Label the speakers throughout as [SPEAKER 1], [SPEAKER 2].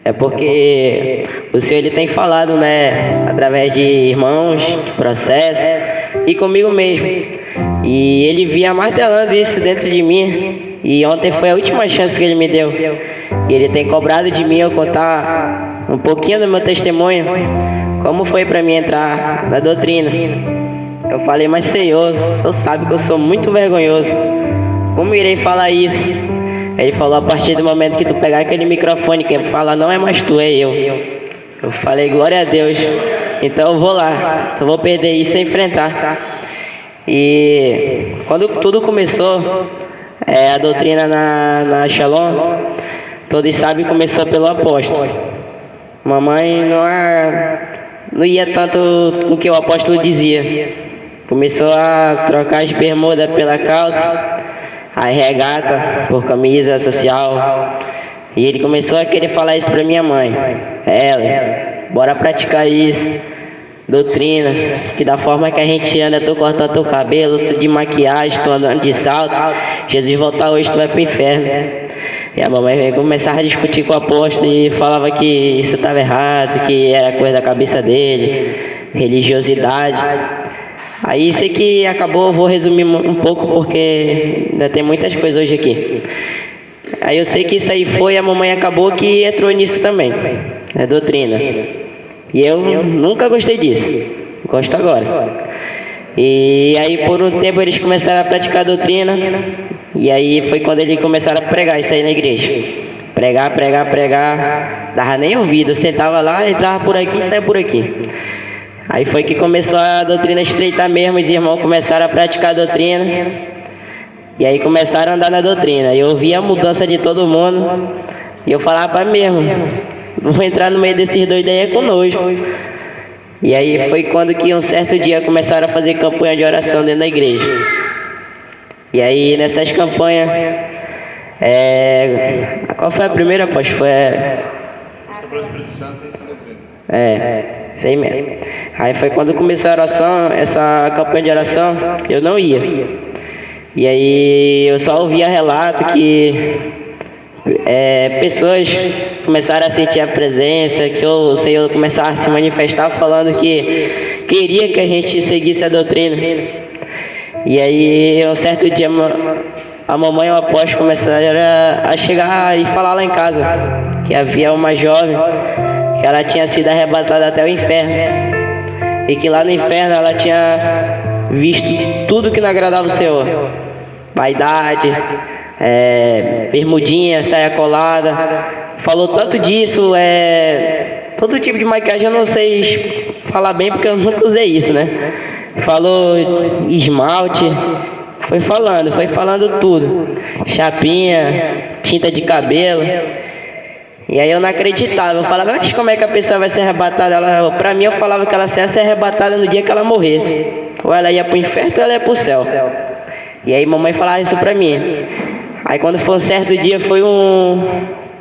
[SPEAKER 1] É porque o Senhor ele tem falado, né, através de irmãos, processo e comigo mesmo. E ele vinha martelando isso dentro de mim. E ontem foi a última chance que ele me deu. E ele tem cobrado de mim eu contar um pouquinho do meu testemunho, como foi para mim entrar na doutrina. Eu falei, mas Senhor, o Senhor sabe que eu sou muito vergonhoso. Como irei falar isso? Ele falou, a partir do momento que tu pegar aquele microfone, quem fala não é mais tu, é eu. Eu falei, glória a Deus. Então eu vou lá, só vou perder isso e enfrentar. E quando tudo começou, a doutrina na Shalom, todos sabem, começou pelo apóstolo. Mamãe não ia tanto com o que o apóstolo dizia. Começou a trocar as bermudas pela calça, a regata por camisa social. E ele começou a querer falar isso pra minha mãe. Ela, bora praticar isso. Doutrina, que da forma que a gente anda, tô cortando teu cabelo, tô de maquiagem, tô andando de salto. Jesus voltar hoje, tu vai pro inferno. E a mamãe começava a discutir com o apóstolo e falava que isso estava errado, que era coisa da cabeça dele, religiosidade. Aí sei que acabou, vou resumir um pouco porque ainda tem muitas coisas hoje aqui. Aí eu sei que isso aí foi, a mamãe acabou que entrou nisso também, é doutrina. E eu nunca gostei disso, gosto agora. E aí por um tempo eles começaram a praticar a doutrina. E aí foi quando eles começaram a pregar isso aí na igreja. Pregar. Dava nem ouvido, eu sentava lá, entrava por aqui e saia por aqui. Aí foi que começou a doutrina estreitar mesmo, os irmãos começaram a praticar a doutrina. E aí começaram a andar na doutrina. Eu via a mudança de todo mundo. E eu falava para mim mesmo, vou entrar no meio desses doidos aí com nojo. E aí foi quando que um certo dia começaram a fazer campanha de oração dentro da igreja. E aí nessas campanhas, qual foi a primeira, apóstolo? Foi
[SPEAKER 2] pelo Espírito Santo e essa doutrina.
[SPEAKER 1] Isso aí mesmo. Aí foi quando começou a oração, essa campanha de oração, eu não ia. E aí eu só ouvia relato que pessoas começaram a sentir a presença, que o Senhor começava a se manifestar falando que queria que a gente seguisse a doutrina. E aí um certo dia a mamãe e o apóstolo começaram a chegar e falar lá em casa que havia uma jovem que ela tinha sido arrebatada até o inferno, e que lá no inferno ela tinha visto tudo que não agradava o Senhor: vaidade, bermudinha, saia colada. Falou tanto disso, todo tipo de maquiagem, eu não sei falar bem porque eu nunca usei isso, né? Falou esmalte, foi falando tudo, chapinha, tinta de cabelo. E aí eu não acreditava, eu falava, mas como é que a pessoa vai ser arrebatada? Pra mim eu falava que ela ia ser arrebatada no dia que ela morresse. Ou ela ia pro inferno ou ela ia pro céu. E aí mamãe falava isso pra mim. Aí quando foi um certo dia, foi um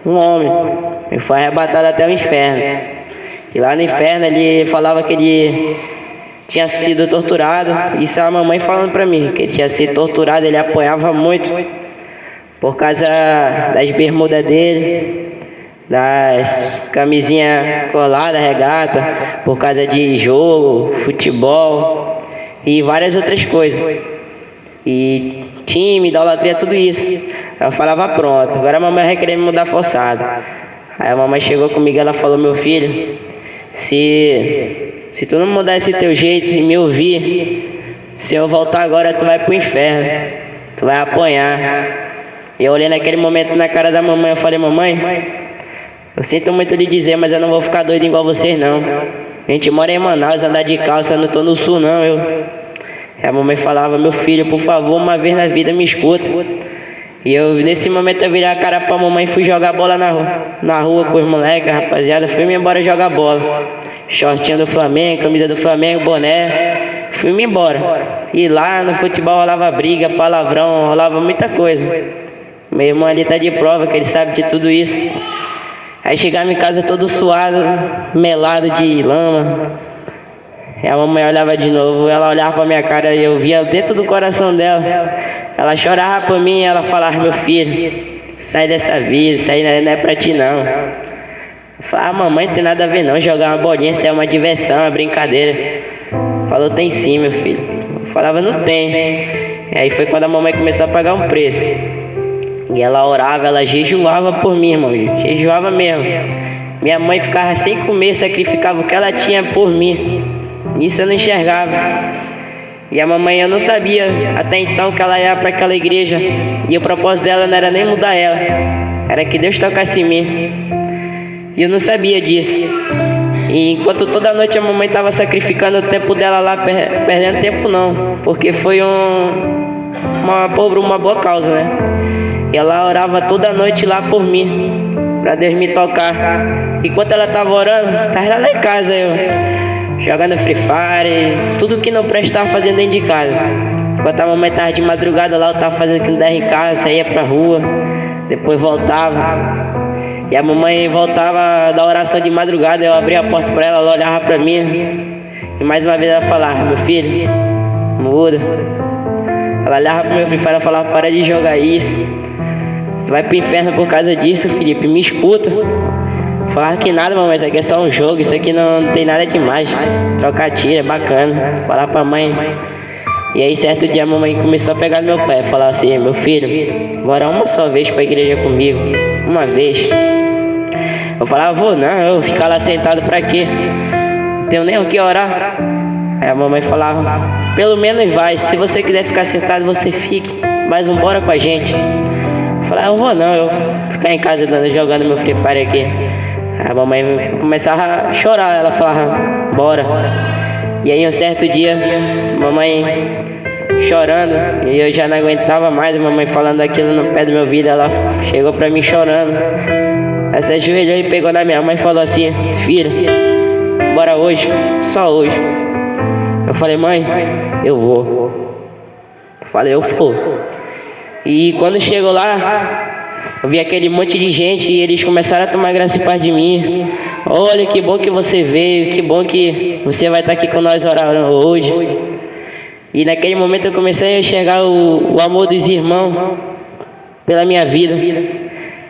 [SPEAKER 1] homem, ele foi arrebatado até o inferno. E lá no inferno ele falava que ele tinha sido torturado. Isso é a mamãe falando pra mim, que ele tinha sido torturado, ele apanhava muito por causa das bermudas dele, das camisinhas coladas, regata, por causa de jogo, futebol e várias outras coisas. E time, idolatria, tudo isso. Eu falava, pronto, agora a mamãe vai querer me mudar forçado. Aí a mamãe chegou comigo e ela falou, meu filho, se tu não mudar esse teu jeito e me ouvir, se eu voltar agora tu vai pro inferno, tu vai apanhar. E eu olhei naquele momento na cara da mamãe, eu falei, mamãe, eu sinto muito lhe dizer, mas eu não vou ficar doido igual vocês não. A gente mora em Manaus, andar de calça, eu não tô no sul não, E a mamãe falava, meu filho, por favor, uma vez na vida me escuta. E eu, nesse momento, eu virei a cara pra mamãe e fui jogar bola na rua com os moleques, rapaziada. Fui-me embora jogar bola. Shortinho do Flamengo, camisa do Flamengo, boné. Fui-me embora. E lá no futebol rolava briga, palavrão, rolava muita coisa. Meu irmão ali tá de prova, que ele sabe de tudo isso. Aí chegava em casa todo suado, melado de lama. E a mamãe olhava de novo, ela olhava pra minha cara e eu via dentro do coração dela. Ela chorava por mim e ela falava, meu filho, sai dessa vida, isso aí não é pra ti não. Eu falei, mamãe, não tem nada a ver não, jogar uma bolinha, isso é uma diversão, uma brincadeira. Falou, tem sim, meu filho. Eu falava, não tem. E aí foi quando a mamãe começou a pagar um preço. E ela orava, ela jejuava por mim, irmão. Jejuava mesmo. Minha mãe ficava sem comer, sacrificava o que ela tinha por mim. Isso eu não enxergava. E a mamãe, eu não sabia até então que ela ia para aquela igreja. E o propósito dela não era nem mudar ela, era que Deus tocasse em mim. E eu não sabia disso. E enquanto toda noite a mamãe estava sacrificando o tempo dela lá, perdendo tempo não, porque foi uma boa causa, né? E ela orava toda noite lá por mim, para Deus me tocar. Enquanto ela estava orando, estava lá em casa eu jogando Free Fire, tudo que não prestava fazendo dentro de casa. Enquanto a mamãe estava de madrugada lá, eu estava fazendo o que não dava em casa, saía pra rua, depois voltava. E a mamãe voltava da oração de madrugada, eu abria a porta pra ela olhava pra mim. E mais uma vez ela falava, meu filho, muda. Ela olhava pro meu Free Fire e falava, para de jogar isso. Tu vai pro inferno por causa disso, Felipe, me escuta. Falava que nada, mamãe, isso aqui é só um jogo, isso aqui não tem nada demais. Trocar tiro é bacana. Falar pra mãe. E aí certo dia a mamãe começou a pegar no meu pé, falar assim, meu filho, bora uma só vez pra igreja comigo. Uma vez. Eu falava, vou não, eu vou ficar lá sentado pra quê? Não tenho nem o que orar. Aí a mamãe falava, pelo menos vai, se você quiser ficar sentado, você fique. Mas vambora com a gente. Eu falava, eu vou não, eu vou ficar em casa jogando meu Free Fire aqui. Aí a mamãe começava a chorar, ela falava, bora. E aí um certo dia, mamãe chorando, e eu já não aguentava mais, a mamãe falando aquilo no pé do meu ouvido, ela chegou pra mim chorando. Ela se ajoelhou e pegou na minha mãe e falou assim, filha, bora hoje, só hoje. Eu falei, mãe, eu vou. Eu falei, eu vou. E quando chegou lá, eu vi aquele monte de gente e eles começaram a tomar graça e paz de mim. Olha, que bom que você veio, que bom que você vai estar aqui com nós orando hoje. E naquele momento eu comecei a enxergar o amor dos irmãos pela minha vida.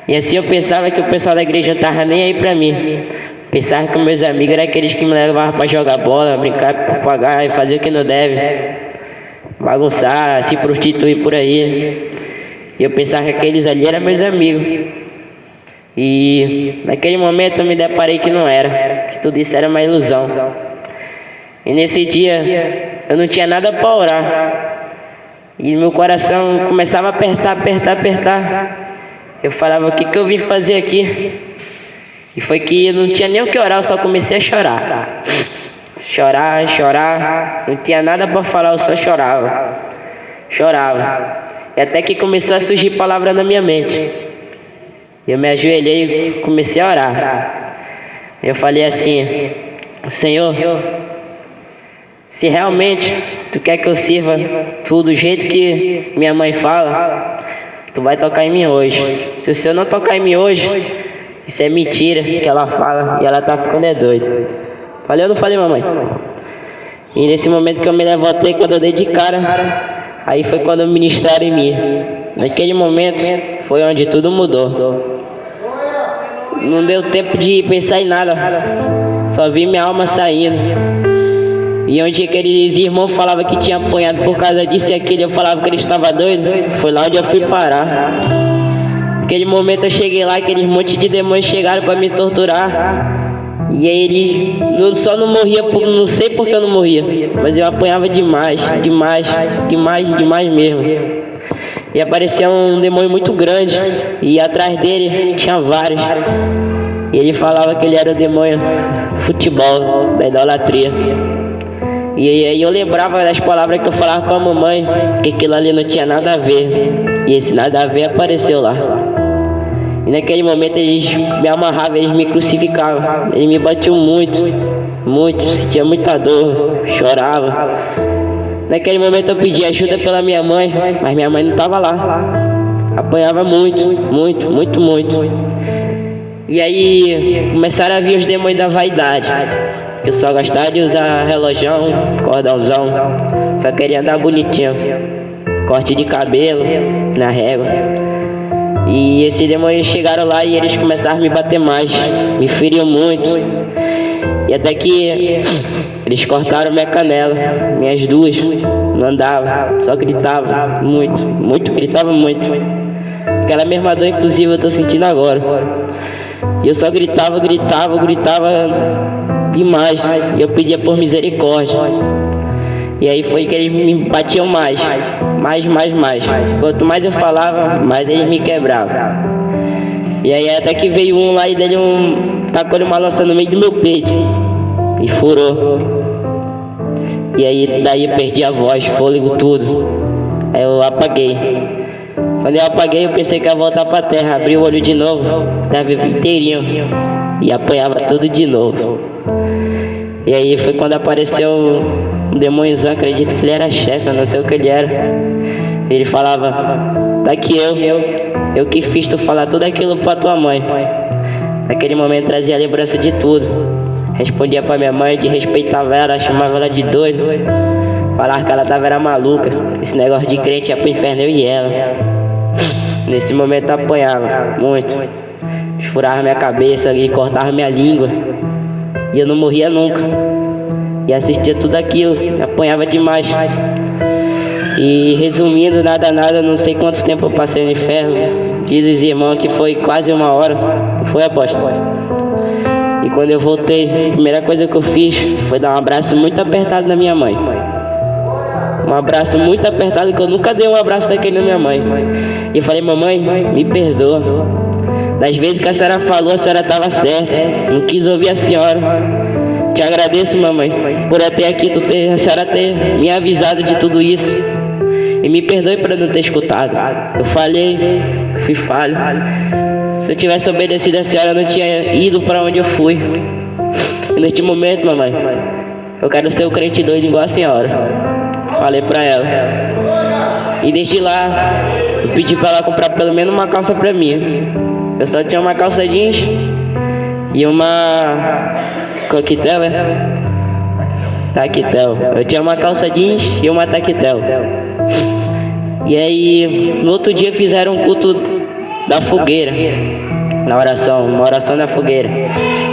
[SPEAKER 1] E assim eu pensava que o pessoal da igreja não estava nem aí pra mim. Pensava que meus amigos eram aqueles que me levavam para jogar bola, brincar com papagaio, fazer o que não deve, bagunçar, se prostituir por aí. E eu pensava que aqueles ali eram meus amigos. E naquele momento eu me deparei que não era, que tudo isso era uma ilusão. E nesse dia eu não tinha nada para orar. E meu coração começava a apertar. Eu falava, o que eu vim fazer aqui? E foi que eu não tinha nem o que orar, eu só comecei a chorar. Chorar. Não tinha nada para falar, eu só chorava. E até que começou a surgir palavra na minha mente. Eu me ajoelhei e comecei a orar. Eu falei assim, Senhor, se realmente Tu quer que eu sirva Tu do jeito que minha mãe fala, Tu vai tocar em mim hoje. Se o Senhor não tocar em mim hoje, isso é mentira que ela fala e ela tá ficando doida. Falei ou não falei, mamãe? E nesse momento que eu me levantei, quando eu dei de cara, aí foi quando ministraram em mim. Naquele momento foi onde tudo mudou. Não deu tempo de pensar em nada. Só vi minha alma saindo. E onde aqueles irmãos falavam que tinha apanhado por causa disso e aquilo, eu falava que ele estava doido. Foi lá onde eu fui parar. Naquele momento eu cheguei lá, aqueles monte de demônios chegaram para me torturar. E aí ele só não morria, não sei porque eu não morria, mas eu apanhava demais mesmo. E aparecia um demônio muito grande, e atrás dele tinha vários. E ele falava que ele era o demônio futebol, da idolatria. E aí eu lembrava das palavras que eu falava pra mamãe, que aquilo ali não tinha nada a ver. E esse nada a ver apareceu lá. E naquele momento eles me amarravam, eles me crucificavam. Eles me batiam muito, sentia muita dor, chorava. Naquele momento eu pedi ajuda pela minha mãe, mas minha mãe não estava lá. Apanhava muito. E aí começaram a vir os demônios da vaidade. Eu só gostava de usar relojão, cordãozão, só queria andar bonitinho. Corte de cabelo, na régua. E esses demônios chegaram lá e eles começaram a me bater mais, me feriam muito. E até que eles cortaram minha canela, minhas duas, não andava, só gritava muito, gritava muito. Aquela mesma dor, inclusive, eu tô sentindo agora. E eu só gritava demais. E eu pedia por misericórdia. E aí foi que eles me batiam mais. Quanto mais eu falava, mais eles me quebravam. E aí até que veio um lá e dele tacou uma lança no meio do meu peito e furou. E aí daí eu perdi a voz, fôlego, tudo. Aí eu apaguei. Quando eu apaguei, eu pensei que ia voltar pra terra. Abri o olho de novo, tava inteirinho e apanhava tudo de novo. E aí foi quando apareceu um demôniozão, acredito que ele era chefe, eu não sei o que ele era. Ele falava: tá aqui eu que fiz tu falar tudo aquilo pra tua mãe. Naquele momento trazia lembrança de tudo. Respondia pra minha mãe, desrespeitava ela, chamava ela de doido. Falava que ela era maluca. Esse negócio de crente ia pro inferno, eu e ela. Nesse momento eu apanhava muito. Furava minha cabeça e cortava minha língua. E eu não morria nunca. E assistia tudo aquilo, apanhava demais. E resumindo, nada, não sei quanto tempo eu passei no inferno. Diz os irmãos que foi quase 1 hora. Não foi, apóstolo? E quando eu voltei, a primeira coisa que eu fiz foi dar um abraço muito apertado na minha mãe. Um abraço muito apertado, que eu nunca dei um abraço daquele na minha mãe. E eu falei: mamãe, me perdoa. Das vezes que a senhora falou, a senhora estava certa. Não quis ouvir a senhora. Te agradeço, mamãe, por até aqui a senhora ter me avisado de tudo isso. E me perdoe por não ter escutado. Eu falhei, fui falho. Se eu tivesse obedecido a senhora, eu não tinha ido para onde eu fui. E neste momento, mamãe, eu quero ser o crente doido igual a senhora. Falei pra ela. E desde lá, eu pedi pra ela comprar pelo menos uma calça pra mim. Eu só tinha uma calça jeans e uma coquetel, taquetel. Eu tinha uma calça jeans e uma taquetel. E aí, no outro dia fizeram um culto da fogueira, uma oração da fogueira,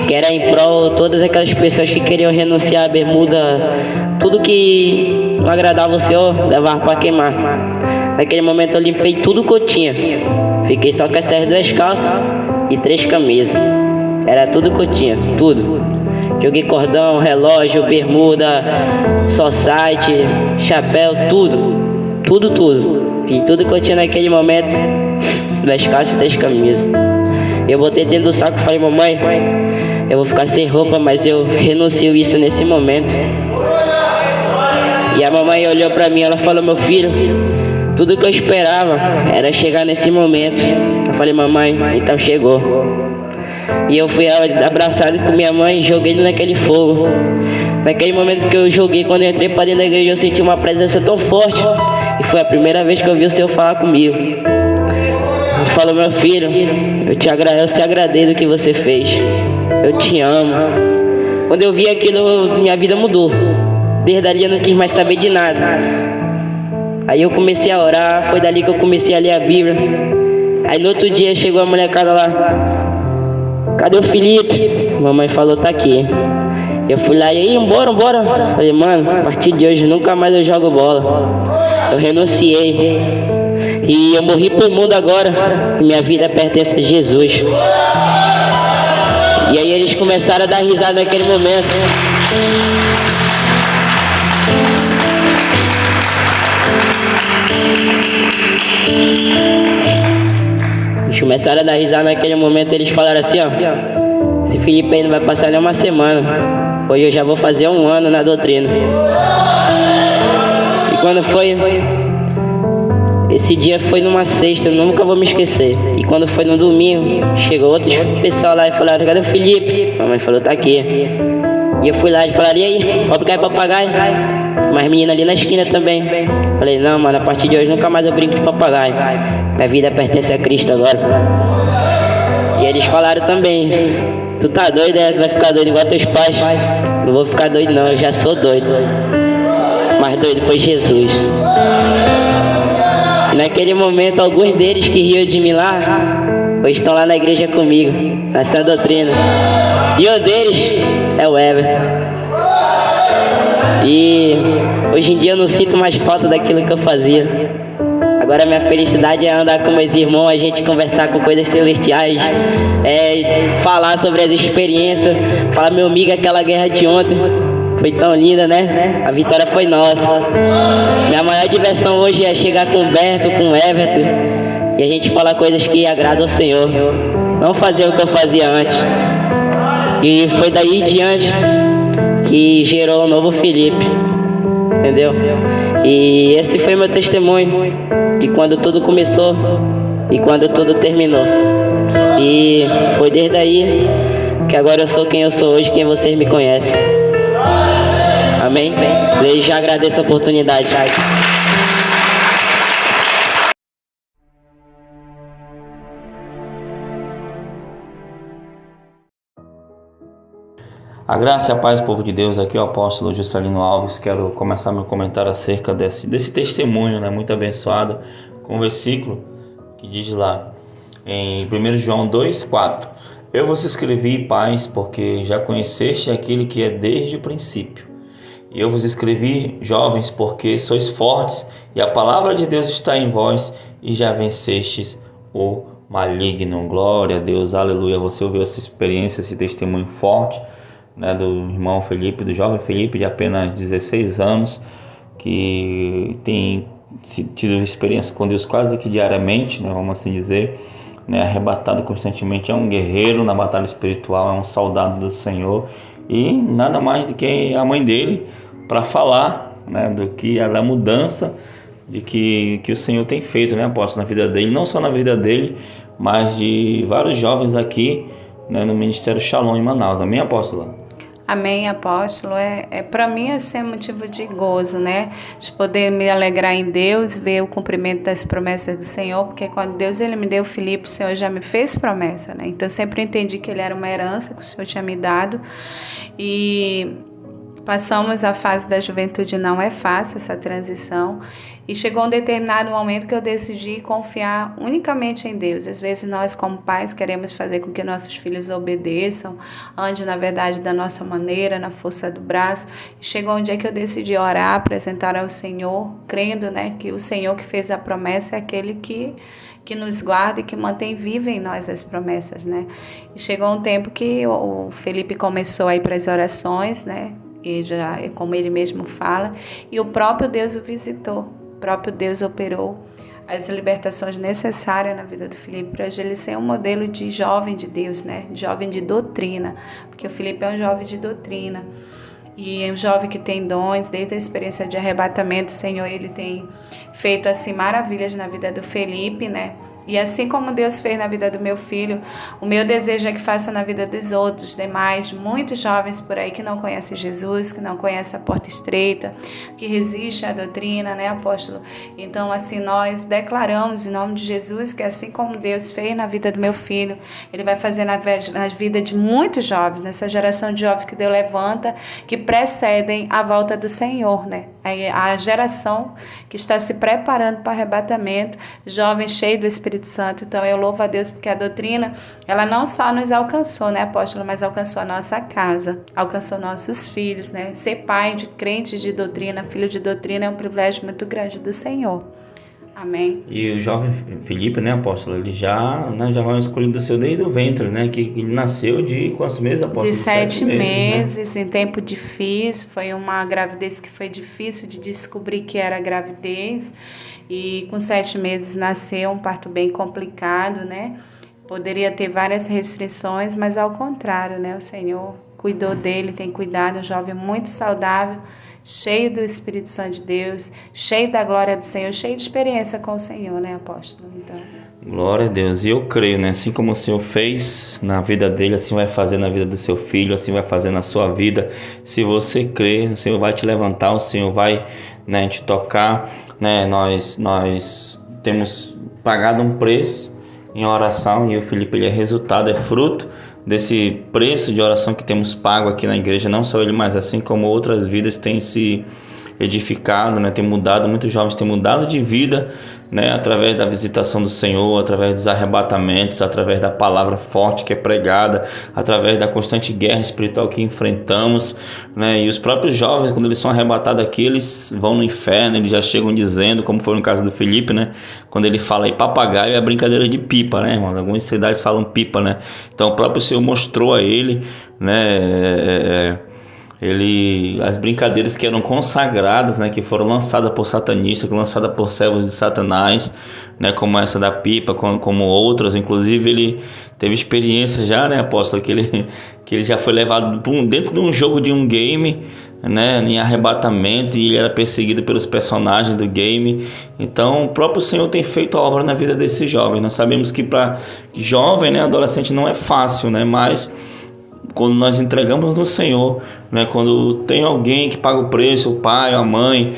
[SPEAKER 1] que era em prol de todas aquelas pessoas que queriam renunciar à bermuda, tudo que não agradava o Senhor, levava para queimar. Naquele momento eu limpei tudo que eu tinha, fiquei só com essas 2 calças e 3 camisas, era tudo que eu tinha, tudo. Joguei cordão, relógio, bermuda, society, chapéu, tudo. Fiz tudo que eu tinha naquele momento, 2 calças e 3 camisas. Eu botei dentro do saco e falei: mamãe, eu vou ficar sem roupa, mas eu renuncio isso nesse momento. E a mamãe olhou pra mim, ela falou: meu filho, tudo que eu esperava era chegar nesse momento. Eu falei: mamãe, então chegou. E eu fui abraçado com minha mãe e joguei naquele fogo. Naquele momento que eu joguei, quando eu entrei para dentro da igreja, eu senti uma presença tão forte. E foi a primeira vez que eu vi o Senhor falar comigo. Ele falou: meu filho, eu te agradeço do que você fez. Eu te amo. Quando eu vi aquilo, minha vida mudou. Desde ali eu não quis mais saber de nada. Aí eu comecei a orar, foi dali que eu comecei a ler a Bíblia. Aí no outro dia chegou a molecada lá: cadê o Felipe? Mamãe falou: tá aqui. Eu fui lá e aí, bora. Falei: mano, a partir de hoje nunca mais eu jogo bola. Eu renunciei. E eu morri pro mundo agora. Minha vida pertence a Jesus. E aí eles começaram a dar risada naquele momento. Eles começaram a dar risada naquele momento. Eles falaram assim: ó, esse Felipe aí não vai passar nem uma semana. Hoje eu já vou fazer 1 ano na doutrina. E quando foi, esse dia foi numa sexta, eu nunca vou me esquecer. E quando foi no domingo, chegou outro pessoal lá e falaram: cadê o Felipe? A mãe falou: tá aqui. E eu fui lá e falaram: e aí, pode pegar papagaio? Mas menina ali na esquina também. Falei: não, mano, a partir de hoje nunca mais eu brinco de papagaio. Minha vida pertence a Cristo agora. E eles falaram também: tu tá doido, né? Tu vai ficar doido igual teus pais? Não vou ficar doido não, eu já sou doido. Mas doido foi Jesus. E naquele momento, alguns deles que riam de mim lá, hoje estão lá na igreja comigo, na sã doutrina. E um deles é o Everton. E hoje em dia eu não sinto mais falta daquilo que eu fazia. Agora minha felicidade é andar com meus irmãos, a gente conversar com coisas celestiais, falar sobre as experiências, falar, meu amigo, aquela guerra de ontem foi tão linda, né? A vitória foi nossa. Minha maior diversão hoje é chegar com o Berto, com o Everton, e a gente falar coisas que agradam ao Senhor, não fazer o que eu fazia antes. E foi daí em diante que gerou o novo Felipe, entendeu? E esse foi meu testemunho de quando tudo começou e quando tudo terminou. E foi desde aí que agora eu sou quem eu sou hoje, quem vocês me conhecem. Amém? Desde já agradeço a oportunidade.
[SPEAKER 3] A graça e a paz do povo de Deus, aqui é o apóstolo Juscelino Alves. Quero começar meu comentário acerca desse testemunho, né, muito abençoado, com o versículo que diz lá em 1 João 2,4: Eu vos escrevi, pais, porque já conheceste aquele que é desde o princípio. E eu vos escrevi, jovens, porque sois fortes, e a palavra de Deus está em vós, e já vencestes o maligno. Glória a Deus, aleluia. Você ouviu essa experiência, esse testemunho forte, né, do irmão Felipe, do jovem Felipe, de apenas 16 anos, que tem tido experiência com Deus quase que diariamente, né, vamos assim dizer, né, arrebatado constantemente. É um guerreiro na batalha espiritual, é um soldado do Senhor, e nada mais do que a mãe dele para falar, né, do que da mudança de que o Senhor tem feito, né, apóstolo, na vida dele, não só na vida dele, mas de vários jovens aqui, né, no Ministério Shalom em Manaus. Amém, apóstola?
[SPEAKER 4] Amém, apóstolo. Para mim é motivo de gozo, né? De poder me alegrar em Deus, ver o cumprimento das promessas do Senhor, porque quando Deus ele me deu o Felipe, o Senhor já me fez promessa, né? Então eu sempre entendi que ele era uma herança que o Senhor tinha me dado. E passamos a fase da juventude, não é fácil essa transição. E chegou um determinado momento que eu decidi confiar unicamente em Deus. Às vezes nós, como pais, queremos fazer com que nossos filhos obedeçam, andem na verdade da nossa maneira, na força do braço. E chegou um dia que eu decidi orar, apresentar ao Senhor, crendo, né, que o Senhor que fez a promessa é aquele que nos guarda e que mantém viva em nós as promessas, né? E chegou um tempo que o Felipe começou a ir para as orações, né? E já, como ele mesmo fala, e o próprio Deus o visitou. O próprio Deus operou as libertações necessárias na vida do Felipe para ele ser um modelo de jovem de Deus, né? Jovem de doutrina, porque o Felipe é um jovem de doutrina e é um jovem que tem dons. Desde a experiência de arrebatamento, o Senhor ele tem feito assim maravilhas na vida do Felipe, né? E assim como Deus fez na vida do meu filho, o meu desejo é que faça na vida dos outros, demais, muitos jovens por aí que não conhecem Jesus, que não conhecem a porta estreita, que resistem à doutrina, né, apóstolo? Então, assim, nós declaramos em nome de Jesus que assim como Deus fez na vida do meu filho, Ele vai fazer na vida de muitos jovens, nessa geração de jovens que Deus levanta, que precedem a volta do Senhor, né? A geração que está se preparando para o arrebatamento, jovem cheio do Espírito Santo. Então eu louvo a Deus porque a doutrina, ela não só nos alcançou, né, apóstolo, mas alcançou a nossa casa, alcançou nossos filhos, né? Ser pai de crentes de doutrina, filho de doutrina é um privilégio muito grande do Senhor. Amém.
[SPEAKER 3] E o jovem Felipe, né, apóstolo, ele já foi escolhido do seu desde o ventre, né, que ele nasceu de quantos meses, apóstolo?
[SPEAKER 4] De 7 meses,
[SPEAKER 3] né?
[SPEAKER 4] Em tempo difícil, foi uma gravidez que foi difícil de descobrir que era gravidez, e com 7 meses nasceu, um parto bem complicado, né, poderia ter várias restrições, mas ao contrário, né, o Senhor cuidou dele, tem cuidado, um jovem muito saudável, cheio do Espírito Santo de Deus, cheio da glória do Senhor, cheio de experiência com o Senhor, né, apóstolo? Então...
[SPEAKER 3] Glória a Deus. E eu creio, né, assim como o Senhor fez na vida dele, assim vai fazer na vida do seu filho, assim vai fazer na sua vida. Se você crer, o Senhor vai te levantar, o Senhor vai, né, te tocar, né? Nós temos pagado um preço em oração, e o Felipe, ele é resultado, é fruto desse preço de oração que temos pago aqui na igreja. Não só ele, mas assim como outras vidas têm se edificado, né, tem mudado, muitos jovens têm mudado de vida, né, através da visitação do Senhor, através dos arrebatamentos, através da palavra forte que é pregada, através da constante guerra espiritual que enfrentamos, né, e os próprios jovens, quando eles são arrebatados aqui, eles vão no inferno, eles já chegam dizendo, como foi no caso do Felipe, né, quando ele fala aí papagaio é brincadeira de pipa, né, irmãos? Algumas cidades falam pipa, né? Então o próprio Senhor mostrou a ele, né, as brincadeiras que eram consagradas, né, que foram lançadas por satanistas, lançadas por servos de Satanás, né, como essa da pipa, como outras. Inclusive ele teve experiência já, né, apóstolo, que ele já foi levado dentro de um jogo de um game, né, em arrebatamento, e ele era perseguido pelos personagens do game. Então o próprio Senhor tem feito a obra na vida desses jovens. Nós sabemos que para jovem, né, adolescente não é fácil, né, mas quando nós entregamos no Senhor, né, quando tem alguém que paga o preço, o pai, a mãe,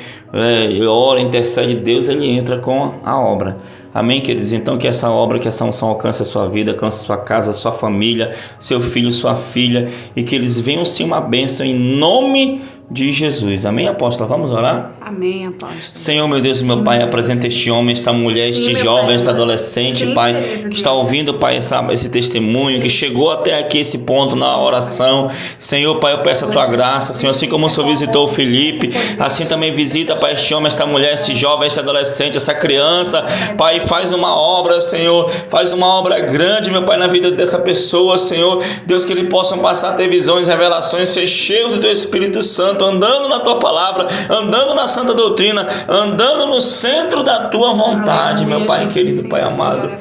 [SPEAKER 3] ora, intercede, Deus, ele entra com a obra. Amém, queridos? Então que essa obra, que essa unção alcance a sua vida, alcance a sua casa, a sua família, seu filho, sua filha, e que eles venham sim uma bênção em nome de Jesus. Amém, apóstola? Vamos orar?
[SPEAKER 4] Amém, apóstolo.
[SPEAKER 3] Senhor, meu Deus e meu Pai, apresenta este homem, esta mulher, este jovem, esta adolescente, Pai, que está ouvindo, Pai, esse testemunho, que chegou até aqui esse ponto na oração. Senhor, Pai, eu peço a Tua graça, Senhor, assim como o Senhor visitou o Felipe, assim também visita, Pai, este homem, esta mulher, este jovem, este adolescente, essa criança, Pai, faz uma obra, Senhor, faz uma obra grande, meu Pai, na vida dessa pessoa, Senhor, Deus, que ele possam passar a ter visões, revelações, ser cheios do Teu Espírito Santo, andando na Tua palavra, andando na santa doutrina, andando no centro da Tua vontade, meu Pai querido, Pai amado.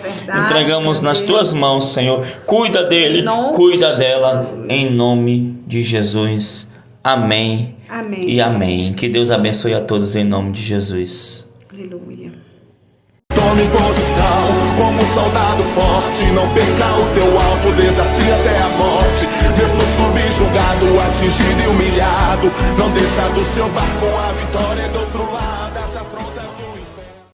[SPEAKER 3] Entregamos nas Tuas mãos, Senhor. Cuida dele, cuida dela, em nome de Jesus. Amém. E amém. Que Deus abençoe a todos em nome de Jesus.
[SPEAKER 4] Aleluia.
[SPEAKER 5] Tome posição como um soldado forte. Não perca o teu alvo, desafia até a morte. Mesmo subjugado, atingido e humilhado, não desça do seu barco, a vitória é do outro lado.